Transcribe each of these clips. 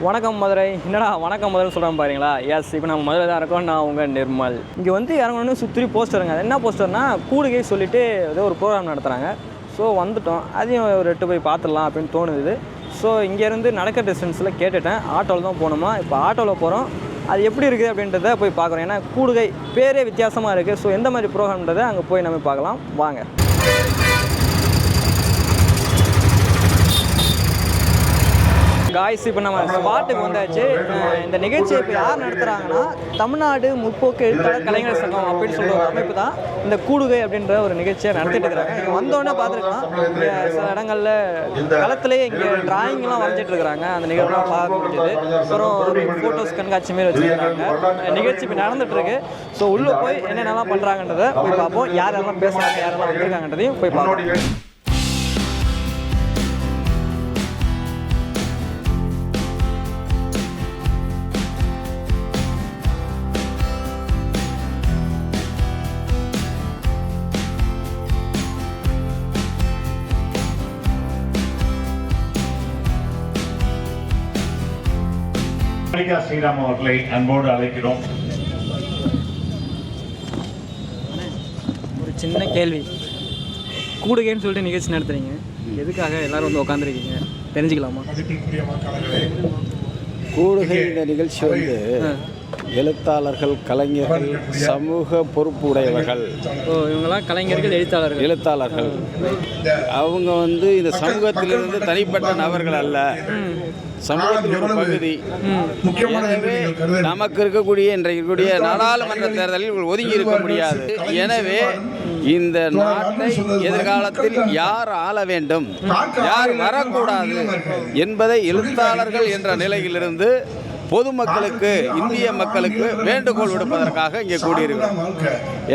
வணக்கம் மதுரை. என்னடா வணக்கம் மதுரை சொல்கிறேன் பாருங்களா. எஸ், இப்போ நம்ம மதுரை தான் இருக்கோம். நான் உங்கள் நிர்மல். இங்கே வந்து இறங்கணுன்னு சுற்றி போஸ்டருங்க. அது என்ன போஸ்டர்னா கூடுகை சொல்லிவிட்டு ஏதோ ஒரு ப்ரோக்ராம் நடத்துகிறாங்க. ஸோ வந்துவிட்டோம், அதையும் ஒரு எட்டு போய் பார்த்துடலாம் அப்படின்னு தோணுது. ஸோ இங்கேருந்து நடக்க டிஸ்டன்ஸில் கேட்டுட்டேன். ஆட்டோவில் தான் போகணுமா. இப்போ ஆட்டோவில் போகிறோம். அது எப்படி இருக்குது அப்படின்றத போய் பார்க்குறோம். ஏன்னா கூடுகை பேரே வித்தியாசமாக இருக்குது. ஸோ எந்த மாதிரி ப்ரோக்ராம்ன்றதை அங்கே போய் நம்ம பார்க்கலாம் வாங்க. காய்ஸ், இப்போ நம்ம ஸ்பாட்டுக்கு வந்தாச்சு. இந்த நிகழ்ச்சியை இப்போ யார் நடத்துகிறாங்கன்னா தமிழ்நாடு முற்போக்கு எழுத்தாளர் கலைஞர் சங்கம் அப்படின்னு சொல்கிற ஒரு அமைப்பு தான் இந்த கூடுகை அப்படின்ற ஒரு நிகழ்ச்சியை நடத்திட்டு இருக்கிறாங்க. இங்கே வந்தோடனே பார்த்துருக்கலாம், இங்கே சில இடங்களில் களத்துலேயே இங்கே டிராயிங்லாம் வரைஞ்சிட்டு இருக்கிறாங்க. அந்த நிகழ்வுலாம் பார்க்க முடியுது. அப்புறம் ஒரு ஃபோட்டோஸ் கண்காட்சி மாரி வச்சுருக்காங்க. நிகழ்ச்சி இப்போ நடந்துகிட்ருக்கு. ஸோ உள்ளே போய் என்னென்னலாம் பண்ணுறாங்கன்றதை போய் பார்ப்போம். யாரெல்லாம் பேசுகிறாங்க, யாரெல்லாம் வந்திருக்காங்கன்றதையும் போய் பார்ப்போம். ஸ்ரீராம் அவர்களை அன்போடு அழைக்கிறோம். ஒரு சின்ன கேள்வி, கூடுகைன்னு சொல்லிட்டு நிகழ்ச்சி நடத்துறீங்க, எதுக்காக எல்லாரும் வந்து உட்காந்துருக்கீங்க தெரிஞ்சுக்கலாமா? கூடுகை இந்த நிகழ்ச்சி வந்து எழுத்தாளர்கள், கலைஞர்கள், சமூக பொறுப்பு உடையவர்கள். இவங்கெல்லாம் கலைஞர்கள், எழுத்தாளர்கள். அவங்க வந்து இந்த சமூகத்திலிருந்து தனிப்பட்ட நபர்கள் அல்ல, சமூகத்தின் ஒரு பகுதி. எனவே நமக்கு இருக்கக்கூடிய நாடாளுமன்ற தேர்தலில் ஒதுங்கி இருக்க முடியாது. எனவே இந்த நாட்டை எதிர்காலத்தில் யார் ஆள வேண்டும், யார் வரக்கூடாது என்பதை எழுத்தாளர்கள் என்ற நிலையிலிருந்து பொதுமக்களுக்கு, இந்திய மக்களுக்கு வேண்டுகோள் விடுப்பதற்காக இங்கே கூடியிருக்கிறோம்.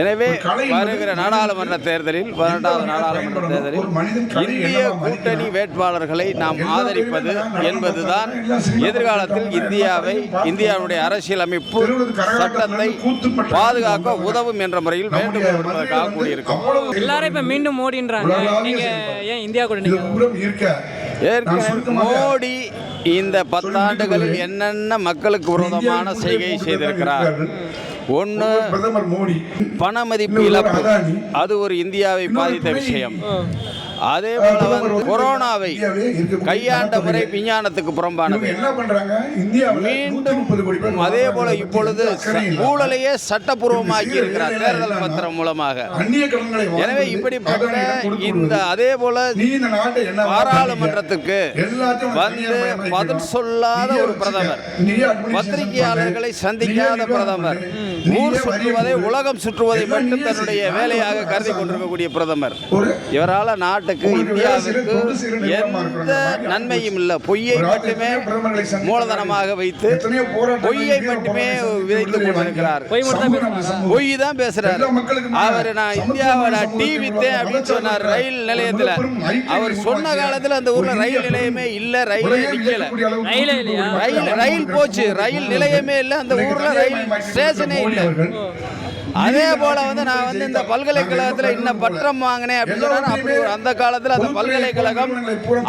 எனவே வருகிற நாடாளுமன்ற தேர்தலில், 18வது நாடாளுமன்ற தேர்தலில் இந்திய கூட்டணி வேட்பாளர்களை நாம் ஆதரிப்பது என்பதுதான் எதிர்காலத்தில் இந்தியாவுடைய அரசியலமைப்பு சட்டத்தை பாதுகாக்க உதவும் என்ற முறையில் வேண்டுகோள் விடுப்பதற்காக கூடியிருக்கிறோம். எல்லாரும் இப்ப மீண்டும் மோடின்றாங்க. நீங்க ஏன் இந்தியா கூட்டணி? ஏற்கனவே மோடி இந்த 10 ஆண்டுகளில் என்னென்ன மக்களுக்கு விரோதமான செய்கை செய்திருக்கிறார். ஒன்று, பண மதிப்பு இழப்பு, அது ஒரு இந்தியாவை பாதித்த விஷயம். அதே போல கொரோனாவை கையாண்ட முறை விஞ்ஞானத்துக்கு புறம்பானது. மீண்டும் அதே போல இப்பொழுது ஊழலையே சட்டப்பூர்வமாக்கி இருக்கிறார் தேர்தல் பத்திரம் மூலமாக. எனவே இப்படிப்பட்ட இந்த அதே போல பாராளுமன்றத்துக்கு வந்து பதில் சொல்லாத ஒரு பிரதமர், பத்திரிகையாளர்களை சந்திக்காத பிரதமர், ஊர் சுற்றுவதை, உலகம் சுற்றுவதை மட்டும் தன்னுடைய வேலையாக கருதி கொண்டிருக்கக்கூடிய பிரதமர், இவரால் நாட்டுக்கு, இந்தியாவிற்கு எந்த நன்மையும் இல்லை. பொய்யை மட்டுமே மூலதனமாக வைத்து பொய்யை மட்டுமே விதைத்துக் கொண்டிருக்கிறார். பொய் தான் பேசுறார். அவர் நான் இந்தியாவோட டிவி அப்படின்னு சொன்னார் ரயில் நிலையத்தில். அவர் சொன்ன காலத்தில் அந்த ஊர்ல ரயில் நிலையமே இல்லை, ரயிலே நிக்கல, ரயில் போச்சு, ரயில் நிலையமே இல்லை, அந்த ஊர்ல ரயில் ஸ்டேஷனே இல்லை. அதே போல நான் இந்த பல்கலைக்கழகத்தில் இன்னும் பட்டம் வாங்கினேன் அப்படின்னு சொன்னா, அப்படி அந்த காலத்தில் அந்த பல்கலைக்கழகம்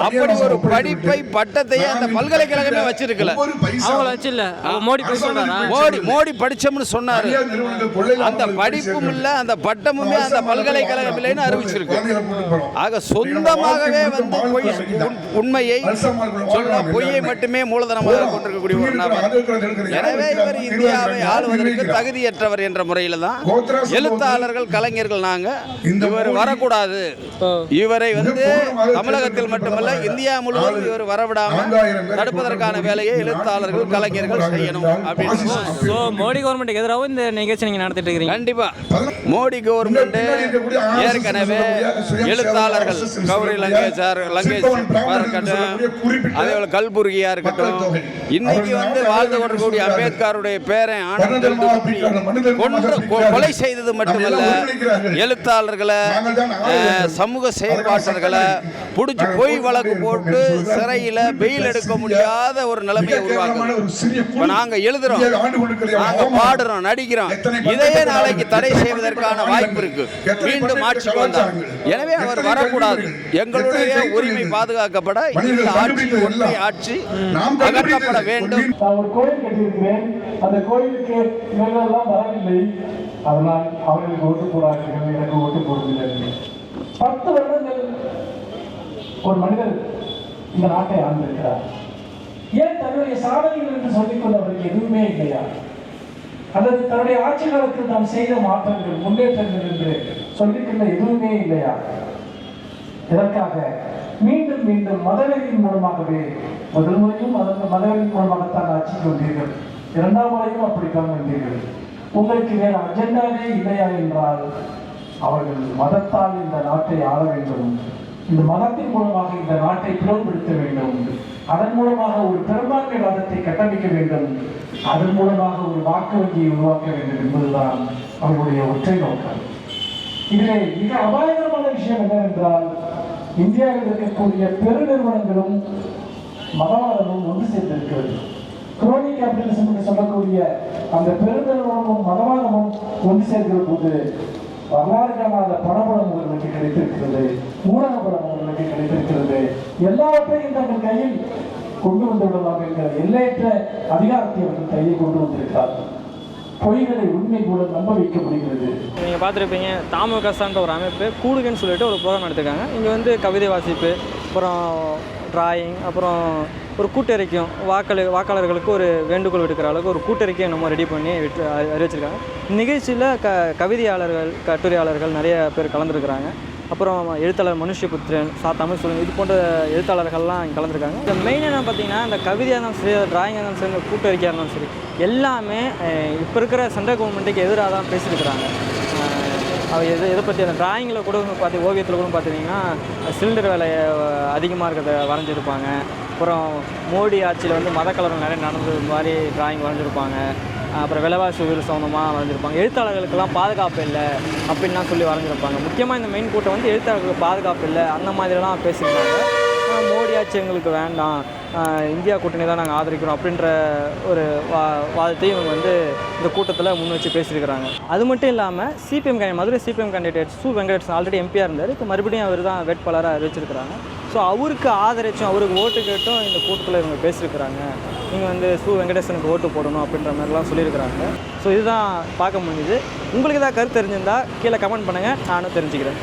அப்படி ஒரு படிப்பை, பட்டத்தையே அந்த பல்கலைக்கழகமே வச்சிருக்கல. மோடி படிச்சோம்னு சொன்னாரு. அந்த படிப்பும் இல்லை, அந்த பட்டமுமே அந்த பல்கலைக்கழகம் இல்லைன்னு அறிவிச்சிருக்கு. ஆக சொந்தமாகவே உண்மையை சொல்ல, பொய்யை மட்டுமே மூலதனமாக கொண்டிருக்கக்கூடிய ஒரு நபர். எனவே இவர் இந்தியாவை ஆளுவதற்கு தகுதியற்றவர் என்ற முறையில் தான் எழுத்தாளர்கள், கலைஞர்கள் நாங்க இவர் வரக்கூடாது, இவரை தமிழகத்தில் மட்டுமல்ல இந்தியா முழுவதும் இவர் வரவிடாமல் தடுப்பதற்கான வேலையை எழுத்தாளர்கள், கலைஞர்கள் செய்யணும் அப்படின்னு. மோடி கவர்மெண்ட்டுக்கு எதிராக இந்த நிகழ்ச்சி நீங்க நடத்திட்டு இருக்கீங்க. கண்டிப்பா மோடி கவர்மெண்ட் ஏற்கனவே எழுத்தாளர்கள் கௌரி லங்கேஷ் இருக்கட்டும், அதே போல கல்புர்கியா இருக்கட்டும், இன்னைக்கு வாழ்ந்து கொண்டிருக்கக்கூடிய அம்பேத்கருடைய பேரன் ஆனந்த் கொலை செய்தது மட்டுமல்ல, எழுத்தாளர்களை, சமூக செயல்பாட்டர்களை பிடிச்சி பொய் வழக்கு போட்டு சிறையில் பெயில் எடுக்க முடியாத ஒரு நிலைமையை உருவாக்குறோம். இப்போ நாங்கள் எழுதுறோம், நாங்கள் பாடுறோம், நடிக்கிறோம். இதையே நாளைக்கு தடை செய்வதற்கான வாய்ப்பு இருக்கு. மீண்டும் ஆட்சிக்கு வந்தார். எனவே அவர் வரக்கூடாது. எங்களுடைய உரிமை பாதுகாக்கப்பட இந்த ஆட்சி ஒன்றை ஆட்சி அகற்றப்பட வேண்டும். நான் ஒரு கோயில் கட்டியிருக்கிறேன். அந்த கோயிலுக்கு இவர்களெல்லாம் வரவில்லை, அதனால் அவர்களுக்கு ஓட்டு போடாதீர்கள், எனக்கு ஓட்டு போடுவதில்லை. 10 வருடங்கள் ஒரு மனிதர் இந்த நாட்டை ஆண்டிருக்கிறார். ஏன் தன்னுடைய சாதனைகள் என்று சொல்லிக்கொண்டு அவருக்கு எதுவுமே இல்லையா? அல்லது தன்னுடைய ஆட்சி காலத்தில் நாம் செய்த மாற்றங்கள், முன்னேற்றங்கள் என்று சொல்லிக்கொள்ள எதுவுமே இல்லையா? இதற்காக மீண்டும் மீண்டும் மதவெறியின் மூலமாகவே, முதல் முறையும் மதவெறியின் மூலமாகத்தான் ஆட்சிக்கு வந்தீர்கள், 2ஆம் முறையும் அப்படித்தான் வந்தீர்கள். உங்களுக்கு வேறு அஜெண்டாவே இல்லையா என்றால் அவர்கள் மதத்தால் இந்த நாட்டை ஆள வேண்டும், இந்த மதத்தின் மூலமாக இந்த நாட்டை பிளவுபடுத்த வேண்டும், அதன் மூலமாக ஒரு பெரும்பான்மைவாதத்தை கட்டமைக்க வேண்டும், அதன் மூலமாக ஒரு வாக்கு வங்கியை உருவாக்க வேண்டும் என்பதுதான் அவர்களுடைய ஒற்றை நோக்கம். இதிலே மிக அபாயகரமான விஷயம் என்னவென்றால், இந்தியாவில் இருக்கக்கூடிய பெருநிறுவனங்களும் மதவாதமும் ஒன்று சேர்ந்திருக்கிறது. குரோனி கேபிட்டலிசம் என்று சொல்லக்கூடிய அந்த பெருநிறுவனமும் மதவாதமும் ஒன்று சேர்க்கிற போது வரலாறு காணாத பணபலம் அவர்களுக்கு கிடைத்திருக்கிறது, ஊடக பலம் அவர்களுக்கு கிடைத்திருக்கிறது. எல்லாவற்றையும் தங்கள் கையில் கொண்டு வந்து விடலாம் என்கிற எல்லையற்ற அதிகாரத்தை அவர்கள் கையில் கொண்டு வந்திருக்கிறார்கள். பொய்களை உண்மை கூட நம்ப வைக்க முடிகிறது. நீங்கள் பார்த்துருப்பீங்க, தாமுகசான்ற ஒரு அமைப்பு கூடுகன்னு சொல்லிட்டு ஒரு ப்ரோக்ராம் எடுத்துருக்காங்க. இங்கே வந்து கவிதை வாசிப்பு, அப்புறம் டிராயிங், அப்புறம் ஒரு கூட்டறிக்கையும் வாக்காளர்களுக்கு ஒரு வேண்டுகோள் விடுக்கிற அளவுக்கு ஒரு கூட்டறிக்கையை நம்ம ரெடி பண்ணி அறிவிச்சிருக்காங்க. நிகழ்ச்சியில் கவிதையாளர்கள், கட்டுரையாளர்கள் நிறைய பேர் கலந்துருக்கிறாங்க. அப்புறம் எழுத்தாளர் மனுஷபுத்திரன், தமிழ் சொல்லுங்க, இது போன்ற எழுத்தாளர்கள்லாம் இங்கே கலந்துருக்காங்க. இந்த மெயின் என்ன பார்த்தீங்கன்னா, இந்த கவிதையாக இருந்தாலும் சரி, டிராயிங்காக இருந்தாலும் சரி, இந்த கூட்டறிக்கையாக இருந்தாலும் சரி, எல்லாமே இப்போ இருக்கிற சென்ட்ரல் கவர்மெண்ட்டுக்கு எதிராக தான் பேசியிருக்கிறாங்க. எதை பற்றி அந்த டிராயிங்கில் கூட ஓவியத்தில் கூட பார்த்திங்கன்னா சிலிண்டர் விலை அதிகமாக இருக்கிறத வரைஞ்சிருப்பாங்க. அப்புறம் மோடி ஆட்சியில் வந்து மத கலவரம் நிறைய நடந்தது மாதிரி டிராயிங் வரைஞ்சிருப்பாங்க. அப்புறம் விலைவாசி உயர்வு சம்மந்தமாக வரைஞ்சிருப்பாங்க. எழுத்தாளர்களுக்கெல்லாம் பாதுகாப்பு இல்லை அப்படின்லாம் சொல்லி வரைஞ்சிருப்பாங்க. முக்கியமாக இந்த மெயின் கூட்டம் வந்து எழுத்தாளர்களுக்கு பாதுகாப்பு இல்லை அந்த மாதிரிலாம் பேசியிருக்காங்க. மோடி ஆட்சி எங்களுக்கு வேண்டாம், இந்தியா கூட்டணி தான் நாங்கள் ஆதரிக்கிறோம் அப்படின்ற ஒரு வாதத்தையும் இவங்க வந்து இந்த கூட்டத்தில் முன் வச்சு பேசியிருக்கிறாங்க. அது மட்டும் இல்லாமல் Madurai CPM candidate Su Venkatesan already எம்பியாக இருந்தார். இப்போ மறுபடியும் அவர் தான் வேட்பாளராக அறிவிச்சிருக்கிறாங்க. ஸோ அவருக்கு ஆதரிச்சும் அவருக்கு ஓட்டு கேட்டும் இந்த கூட்டத்தில் இவங்க பேசியிருக்கிறாங்க. நீங்கள் வந்து சு வெங்கடேசனுக்கு ஓட்டு போடணும் அப்படின்ற மாதிரிலாம் சொல்லியிருக்கிறாங்க. ஸோ இதுதான் பார்க்க முடியுது. உங்களுக்கு ஏதாவது கருத்து தெரிஞ்சிருந்தால் கீழே கமெண்ட் பண்ணுங்கள், நானும் தெரிஞ்சுக்கிறேன்.